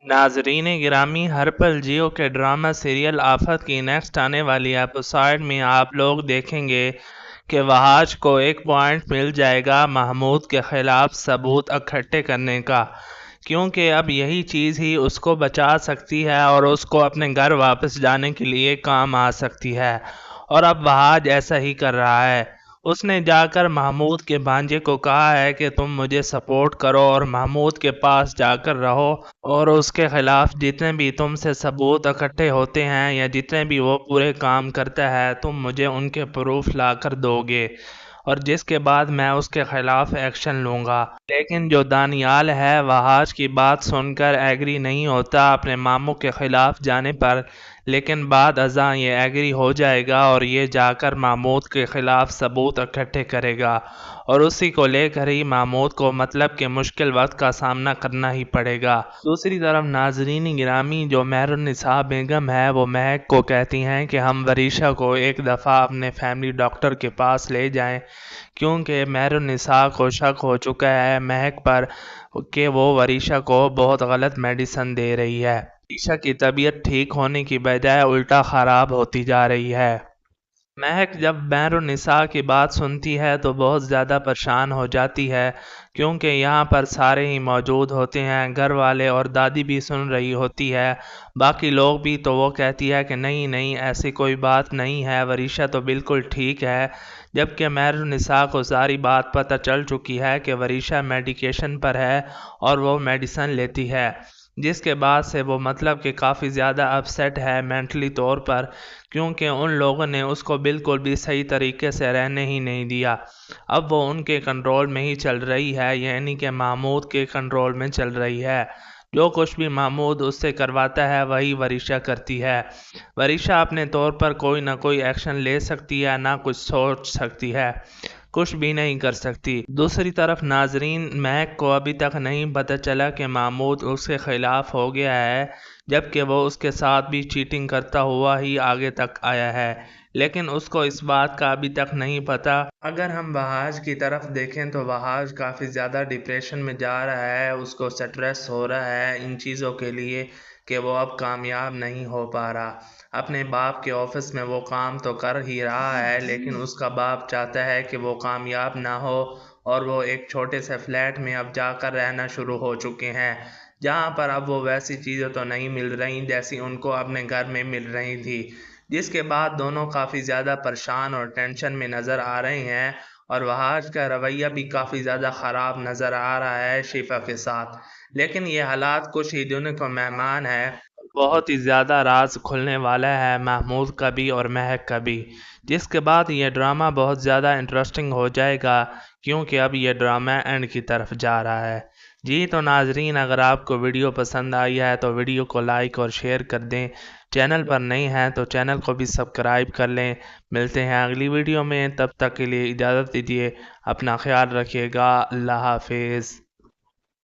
नाजरीन गिरामी, हर पल जियो के ड्रामा सीरियल आफत की नेक्स्ट आने वाली एपिसोड में आप लोग देखेंगे कि वहाज को एक पॉइंट मिल जाएगा महमूद के खिलाफ सबूत इकट्ठे करने का, क्योंकि अब यही चीज़ ही उसको बचा सकती है और उसको अपने घर वापस जाने के लिए काम आ सकती है। और अब वहाज ऐसा ही कर रहा है। उसने जाकर महमूद के भांजे को कहा है कि तुम मुझे सपोर्ट करो और महमूद के पास जाकर रहो और उसके खिलाफ जितने भी तुमसे सबूत इकट्ठे होते हैं या जितने भी वो पूरे काम करता है तुम मुझे उनके प्रूफ लाकर दोगे और जिसके बाद मैं उसके खिलाफ एक्शन लूँगा। लेकिन जो दानियाल है वहाज की बात सुनकर एग्री नहीं होता अपने मामू के खिलाफ जाने पर, लेकिन बाद अज़ां ये एग्री हो जाएगा और ये जाकर महमूद के खिलाफ सबूत इकट्ठे करेगा और उसी को लेकर ही महमूद को मतलब के मुश्किल वक्त का सामना करना ही पड़ेगा। दूसरी तरफ नाजरीन गिरामी, जो मेहरुन्निसा बेगम है वो महक को कहती हैं कि हम वरीशा को एक दफ़ा अपने फैमिली डॉक्टर के पास ले जाएं, क्योंकि मेहरुन्निसा को शक हो चुका है महक पर कि वो वरीशा को बहुत गलत मेडिसिन दे रही है। वरीशा की तबीयत ठीक होने की बजाय उल्टा ख़राब होती जा रही है। महक जब मेहरुन्निसा की बात सुनती है तो बहुत ज़्यादा परेशान हो जाती है, क्योंकि यहाँ पर सारे ही मौजूद होते हैं, घर वाले और दादी भी सुन रही होती है, बाकी लोग भी। तो वो कहती है कि नहीं नहीं, ऐसी कोई बात नहीं है, वरीशा तो बिल्कुल ठीक है। जबकि मेहरुन्निसा को सारी बात पता चल चुकी है कि वरीशा मेडिकेशन पर है और वो मेडिसिन लेती है, जिसके बाद से वो मतलब कि काफ़ी ज़्यादा अपसेट है मेंटली तौर पर, क्योंकि उन लोगों ने उसको बिल्कुल भी सही तरीके से रहने ही नहीं दिया। अब वो उनके कंट्रोल में ही चल रही है, यानी कि महमूद के कंट्रोल में चल रही है। जो कुछ भी महमूद उससे करवाता है वही वरीशा करती है। वरीशा अपने तौर पर कोई ना कोई एक्शन ले सकती है, ना कुछ सोच सकती है, कुछ भी नहीं कर सकती। दूसरी तरफ नाजरीन, महक को अभी तक नहीं पता चला कि महमूद उसके खिलाफ हो गया है, जबकि वो उसके साथ भी चीटिंग करता हुआ ही आगे तक आया है, लेकिन उसको इस बात का अभी तक नहीं पता। अगर हम वहाज की तरफ देखें तो वहाज काफ़ी ज़्यादा डिप्रेशन में जा रहा है, उसको स्ट्रेस हो रहा है इन चीज़ों के लिए कि वो अब कामयाब नहीं हो पा रहा। अपने बाप के ऑफिस में वो काम तो कर ही रहा है, लेकिन उसका बाप चाहता है कि वो कामयाब ना हो और वो एक छोटे से फ्लैट में अब जाकर रहना शुरू हो चुके हैं, जहाँ पर अब वो वैसी चीज़ें तो नहीं मिल रही जैसी उनको अपने घर में मिल रही थी। जिसके बाद दोनों काफ़ी ज़्यादा परेशान और टेंशन में नज़र आ रहे हैं और वहाज का रवैया भी काफ़ी ज़्यादा ख़राब नज़र आ रहा है शिफा के साथ। लेकिन ये हालात कुछ ही दिनों को मेहमान है, बहुत ही ज़्यादा राज खुलने वाला है महमूद का भी और महक का भी, जिसके बाद ये ड्रामा बहुत ज़्यादा इंटरेस्टिंग हो जाएगा, क्योंकि अब ये ड्रामा एंड की तरफ जा रहा है। जी तो नाजरीन, अगर आपको वीडियो पसंद आई है तो वीडियो को लाइक और शेयर कर दें, चैनल पर नए हैं तो चैनल को भी सब्सक्राइब कर लें। मिलते हैं अगली वीडियो में, तब तक के लिए इजाज़त दीजिए, अपना ख्याल रखिएगा, अल्लाह हाफिज़।